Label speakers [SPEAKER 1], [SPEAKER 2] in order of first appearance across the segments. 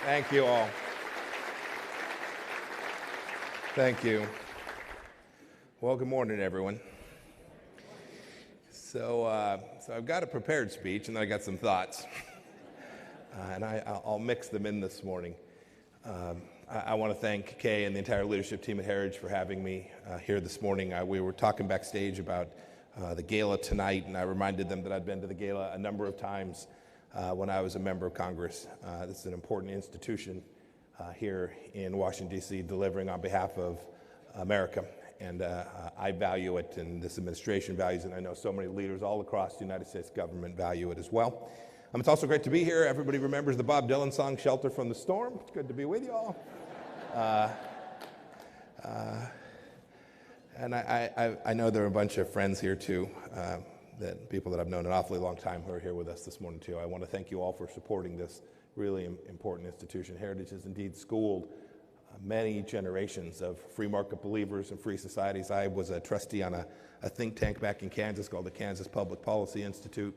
[SPEAKER 1] Thank you all. Thank you. Well, good morning, everyone. So I've got a prepared speech, and then I got some thoughts, and I'll mix them in this morning. I want to thank Kay and the entire leadership team at Heritage for having me here this morning. We were talking backstage about the gala tonight, and I reminded them that I'd been to the gala a number of times when I was a member of Congress. This is an important institution here in Washington, D.C., delivering on behalf of America. And I value it, and this administration values it, and I know so many leaders all across the United States government value it as well. It's also great to be here. Everybody remembers the Bob Dylan song, Shelter from the Storm. It's good to be with you all. And I know there are a bunch of friends here, too, people that I've known an awfully long time who are here with us this morning, too. I want to thank you all for supporting this really important institution. Heritage has indeed schooled many generations of free market believers and free societies. I was a trustee on a think tank back in Kansas called the Kansas Public Policy Institute.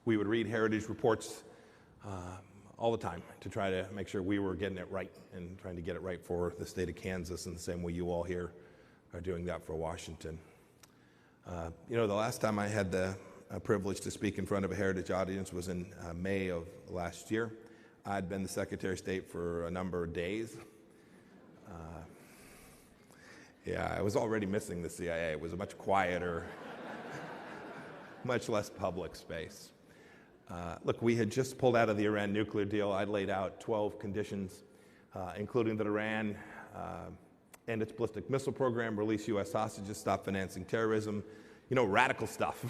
[SPEAKER 1] We would read Heritage reports all the time to try to make sure we were getting it right and trying to get it right for the state of Kansas in the same way you all here are doing that for Washington. The last time I had the privilege to speak in front of a Heritage audience was in May of last year. I'd been the Secretary of State for a number of days. I was already missing the CIA. It was a much quieter, much less public space. Look, we had just pulled out of the Iran nuclear deal. I'd laid out 12 conditions, including that Iran end its ballistic missile program, release U.S. hostages, stop financing terrorism, radical stuff.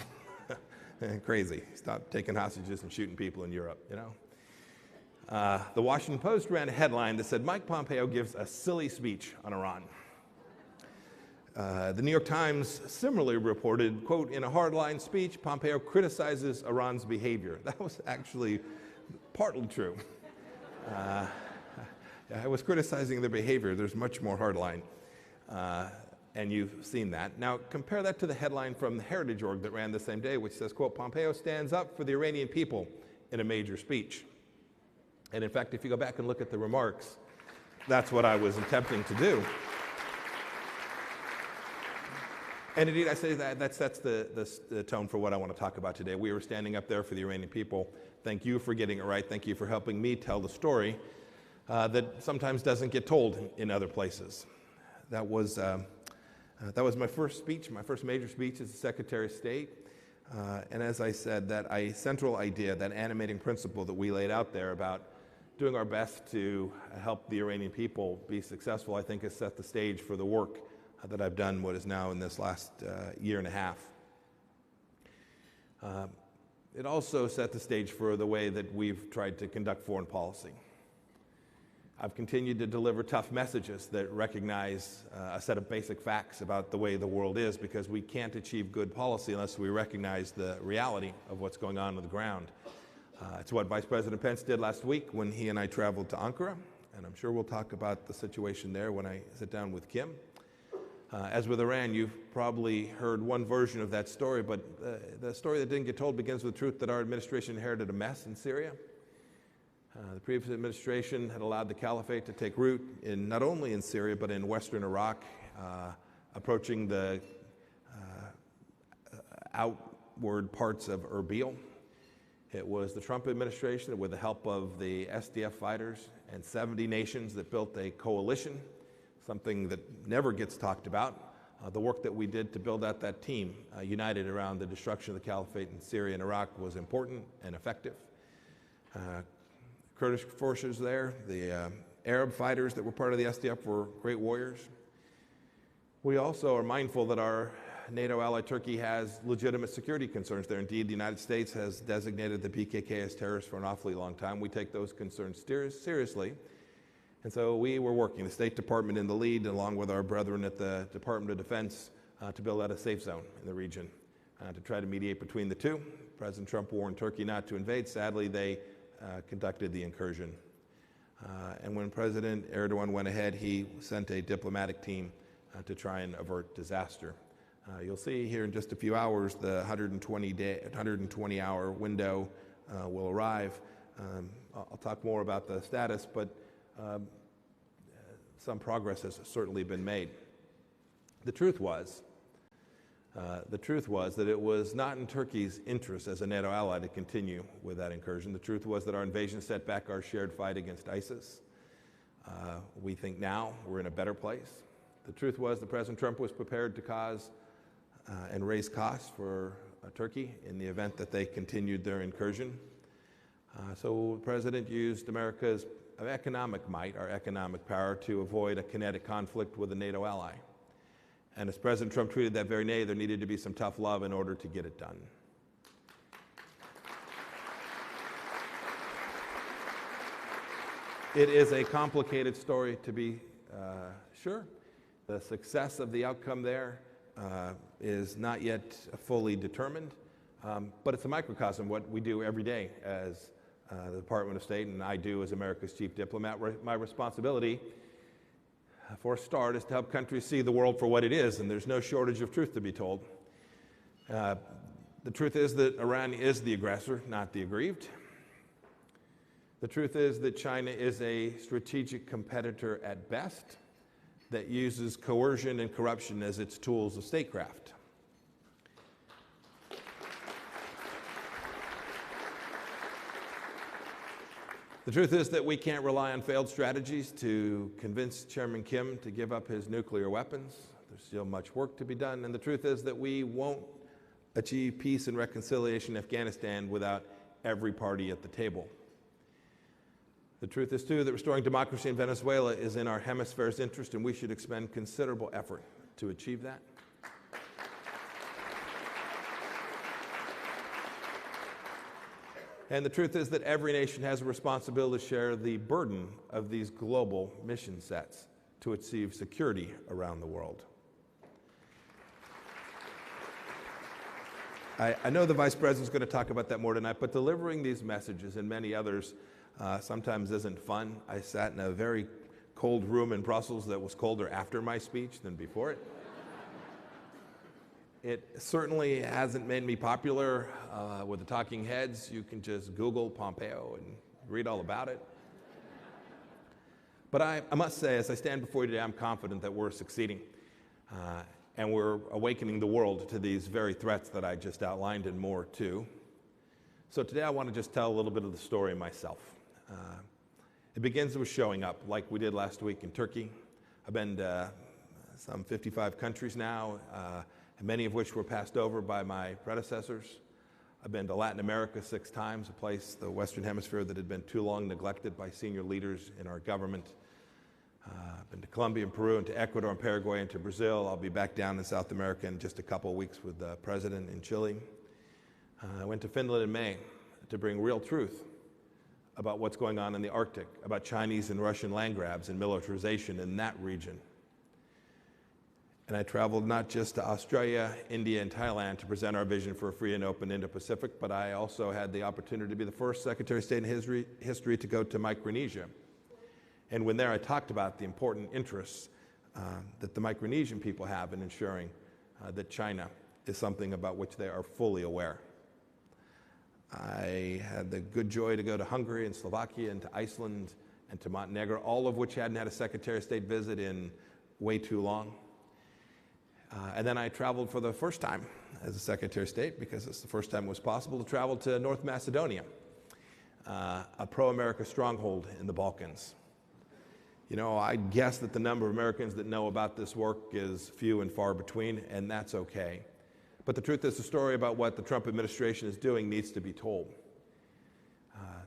[SPEAKER 1] Crazy. Stop taking hostages and shooting people in Europe, The Washington Post ran a headline that said, Mike Pompeo gives a silly speech on Iran. The New York Times similarly reported, quote, in a hardline speech, Pompeo criticizes Iran's behavior. That was actually partly true. I was criticizing their behavior. There's much more hardline, and you've seen that. Now, compare that to the headline from the Heritage Org that ran the same day, which says, quote, Pompeo stands up for the Iranian people in a major speech. And in fact, if you go back and look at the remarks, that's what I was attempting to do. And indeed, I say that sets the tone for what I want to talk about today. We were standing up there for the Iranian people. Thank you for getting it right. Thank you for helping me tell the story that sometimes doesn't get told in other places. That was my first speech, my first major speech as the Secretary of State. And as I said, that central idea, that animating principle that we laid out there about doing our best to help the Iranian people be successful, I think has set the stage for the work that I've done what is now in this last year and a half. It also set the stage for the way that we've tried to conduct foreign policy. I've continued to deliver tough messages that recognize a set of basic facts about the way the world is, because we can't achieve good policy unless we recognize the reality of what's going on the ground. It's what Vice President Pence did last week when he and I traveled to Ankara, and I'm sure we'll talk about the situation there when I sit down with Kim. As with Iran, you've probably heard one version of that story, but the story that didn't get told begins with the truth that our administration inherited a mess in Syria. The previous administration had allowed the caliphate to take root not only in Syria, but in western Iraq, approaching the outward parts of Erbil. It was the Trump administration, with the help of the SDF fighters and 70 nations, that built a coalition, something that never gets talked about. The work that we did to build out that team, united around the destruction of the caliphate in Syria and Iraq, was important and effective. Kurdish forces there, the Arab fighters that were part of the SDF were great warriors. We also are mindful that our NATO ally Turkey has legitimate security concerns there. Indeed, the United States has designated the PKK as terrorists for an awfully long time. We take those concerns seriously. And so we were working, the State Department in the lead, along with our brethren at the Department of Defense, to build out a safe zone in the region, to try to mediate between the two. President Trump warned Turkey not to invade. Sadly, they conducted the incursion. And when President Erdogan went ahead, he sent a diplomatic team to try and avert disaster. You'll see here in just a few hours the 120-hour window will arrive. I'll talk more about the status, but some progress has certainly been made. The truth was that it was not in Turkey's interest as a NATO ally to continue with that incursion. The truth was that our invasion set back our shared fight against ISIS. We think now we're in a better place. The truth was that President Trump was prepared to cause and raise costs for Turkey in the event that they continued their incursion. So the President used America's economic might, our economic power, to avoid a kinetic conflict with a NATO ally. And as President Trump tweeted that very day, there needed to be some tough love in order to get it done. It is a complicated story, to be sure. The success of the outcome there is not yet fully determined, but it's a microcosm of what we do every day as the Department of State, and I do as America's chief diplomat. My responsibility, for a start, is to help countries see the world for what it is, and there's no shortage of truth to be told. The truth is that Iran is the aggressor, not the aggrieved. The truth is that China is a strategic competitor at best that uses coercion and corruption as its tools of statecraft. The truth is that we can't rely on failed strategies to convince Chairman Kim to give up his nuclear weapons. There's still much work to be done. And the truth is that we won't achieve peace and reconciliation in Afghanistan without every party at the table. The truth is, too, that restoring democracy in Venezuela is in our hemisphere's interest, and we should expend considerable effort to achieve that. And the truth is that every nation has a responsibility to share the burden of these global mission sets to achieve security around the world. I know the Vice President's going to talk about that more tonight, but delivering these messages and many others sometimes isn't fun. I sat in a very cold room in Brussels that was colder after my speech than before it. It certainly hasn't made me popular with the talking heads. You can just Google Pompeo and read all about it. But I must say, as I stand before you today, I'm confident that we're succeeding. And we're awakening the world to these very threats that I just outlined and more too. So today I want to just tell a little bit of the story myself. It begins with showing up, like we did last week in Turkey. I've been to some 55 countries now, many of which were passed over by my predecessors. I've been to Latin America 6 times, a place, the Western Hemisphere, that had been too long neglected by senior leaders in our government. I've been to Colombia and Peru, and to Ecuador and Paraguay, and to Brazil. I'll be back down in South America in just a couple of weeks with the President in Chile. I went to Finland in May to bring real truth about what's going on in the Arctic, about Chinese and Russian land grabs and militarization in that region. And I traveled not just to Australia, India, and Thailand to present our vision for a free and open Indo-Pacific, but I also had the opportunity to be the first Secretary of State in history to go to Micronesia. And when there, I talked about the important interests that the Micronesian people have in ensuring that China is something about which they are fully aware. I had the good joy to go to Hungary and Slovakia and to Iceland and to Montenegro, all of which hadn't had a Secretary of State visit in way too long. And then I traveled for the first time as a Secretary of State, because it's the first time it was possible, to travel to North Macedonia, a pro-America stronghold in the Balkans. You know, I guess that the number of Americans that know about this work is few and far between, and that's okay. But the truth is, the story about what the Trump administration is doing needs to be told.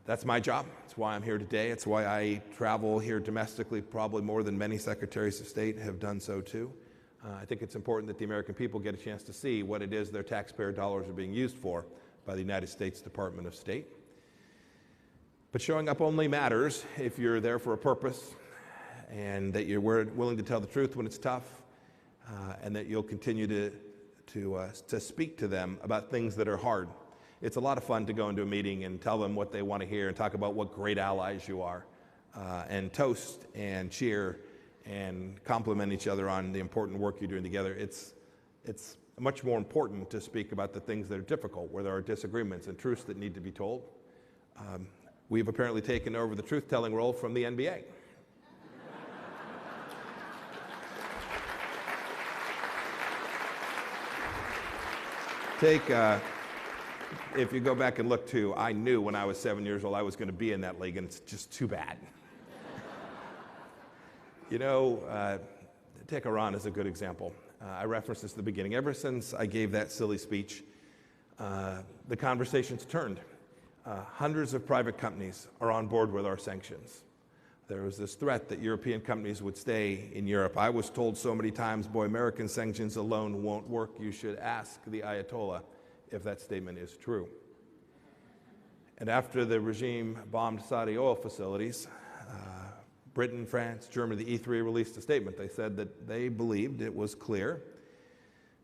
[SPEAKER 1] That's my job. It's why I'm here today. It's why I travel here domestically, probably more than many secretaries of state have done so too. I think it's important that the American people get a chance to see what it is their taxpayer dollars are being used for by the United States Department of State. But showing up only matters if you're there for a purpose, and that you're willing to tell the truth when it's tough, and that you'll continue to speak to them about things that are hard. It's a lot of fun to go into a meeting and tell them what they want to hear and talk about what great allies you are, and toast and cheer and compliment each other on the important work you're doing together. It's much more important to speak about the things that are difficult, where there are disagreements and truths that need to be told. we've apparently taken over the truth-telling role from the NBA. If you go back and look too, I knew when I was 7 years old I was going to be in that league, and it's just too bad. Take Iran as a good example. I referenced this at the beginning. Ever since I gave that silly speech, the conversation's turned. Hundreds of private companies are on board with our sanctions. There was this threat that European companies would stay in Europe. I was told so many times, boy, American sanctions alone won't work. You should ask the Ayatollah if that statement is true. And after the regime bombed Saudi oil facilities, Britain, France, Germany, the E3 released a statement. They said that they believed it was clear,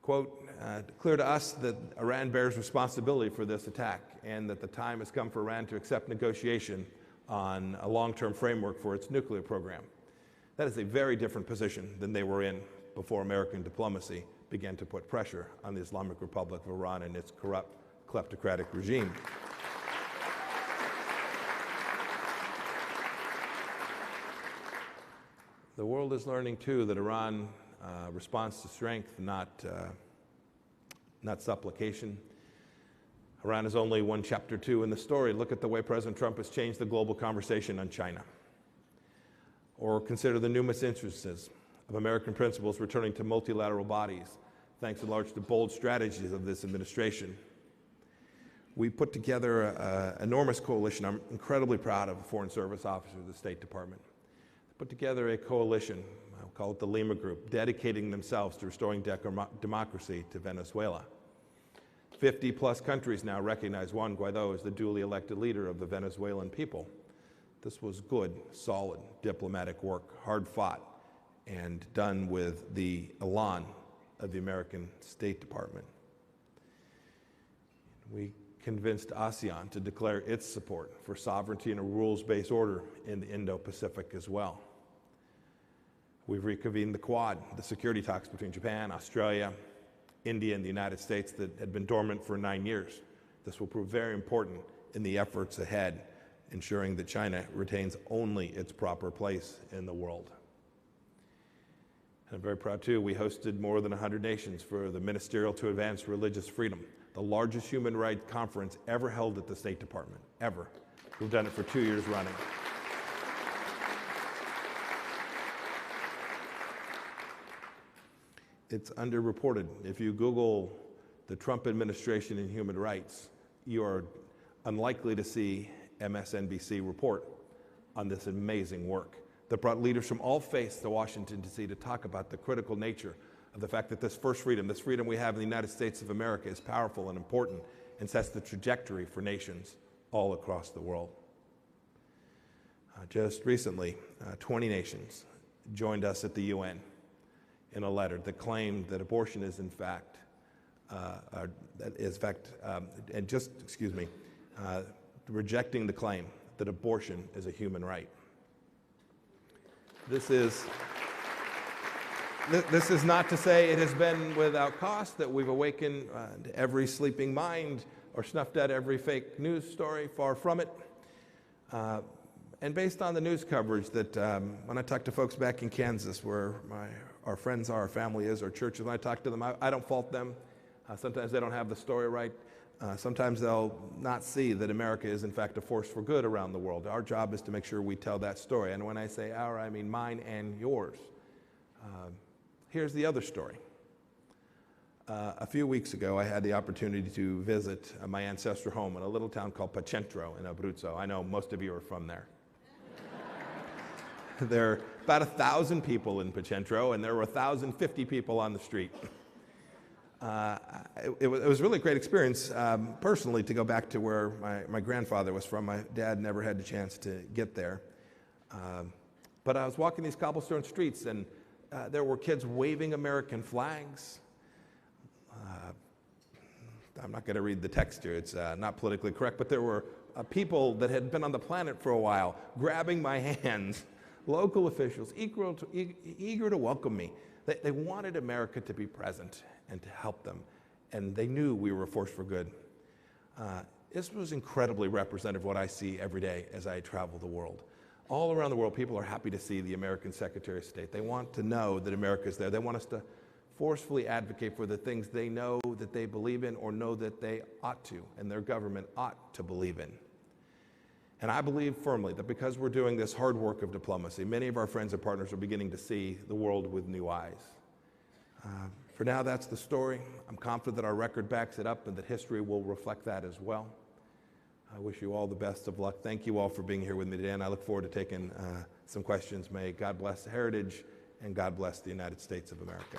[SPEAKER 1] quote, clear to us that Iran bears responsibility for this attack and that the time has come for Iran to accept negotiation on a long-term framework for its nuclear program. That is a very different position than they were in before American diplomacy began to put pressure on the Islamic Republic of Iran and its corrupt, kleptocratic regime. The world is learning, too, that Iran responds to strength, not supplication. Iran is only one chapter 2 in the story. Look at the way President Trump has changed the global conversation on China. Or consider the numerous instances of American principles returning to multilateral bodies, thanks in large to bold strategies of this administration. We put together an enormous coalition. I'm incredibly proud of the Foreign Service officers of the State Department. Put together a coalition, I'll call it the Lima Group, dedicating themselves to restoring democracy to Venezuela. 50-plus countries now recognize Juan Guaido as the duly elected leader of the Venezuelan people. This was good, solid diplomatic work, hard fought, and done with the elan of the American State Department. We convinced ASEAN to declare its support for sovereignty and a rules-based order in the Indo-Pacific as well. We've reconvened the Quad, the security talks between Japan, Australia, India, and the United States that had been dormant for 9 years. This will prove very important in the efforts ahead, ensuring that China retains only its proper place in the world. And I'm very proud, too, we hosted more than 100 nations for the Ministerial to Advance Religious Freedom, the largest human rights conference ever held at the State Department, ever. We've done it for 2 years running. It's underreported. If you Google the Trump administration and human rights, you are unlikely to see MSNBC report on this amazing work that brought leaders from all faiths to Washington, D.C. to talk about the critical nature of the fact that this freedom we have in the United States of America is powerful and important and sets the trajectory for nations all across the world. Just recently, 20 nations joined us at the UN in a letter that claimed that abortion is rejecting the claim that abortion is a human right. This is not to say it has been without cost, that we've awakened every sleeping mind or snuffed out every fake news story, far from it. And based on the news coverage that when I talk to folks back in Kansas where our friends are, our family is, our churches, when I talk to them, I don't fault them. Sometimes they don't have the story right. Sometimes they'll not see that America is in fact a force for good around the world. Our job is to make sure we tell that story. And when I say our, I mean mine and yours. Here's the other story. A few weeks ago, I had the opportunity to visit my ancestral home in a little town called Pacentro in Abruzzo. I know most of you are from there. There are about 1,000 people in Pacentro, and there were 1,050 people on the street. It was really a great experience, personally, to go back to where my grandfather was from. My dad never had the chance to get there. But I was walking these cobblestone streets, and there were kids waving American flags. I'm not going to read the text here. It's not politically correct, but there were people that had been on the planet for a while grabbing my hands, local officials, eager to welcome me. They wanted America to be present and to help them, and they knew we were a force for good. This was incredibly representative of what I see every day as I travel the world. All around the world, people are happy to see the American Secretary of State. They want to know that America's there. They want us to forcefully advocate for the things they know that they believe in or know that they ought to, and their government ought to believe in. And I believe firmly that because we're doing this hard work of diplomacy, many of our friends and partners are beginning to see the world with new eyes. For now, that's the story. I'm confident that our record backs it up and that history will reflect that as well. I wish you all the best of luck. Thank you all for being here with me today, and I look forward to taking some questions. May God bless Heritage, and God bless the United States of America.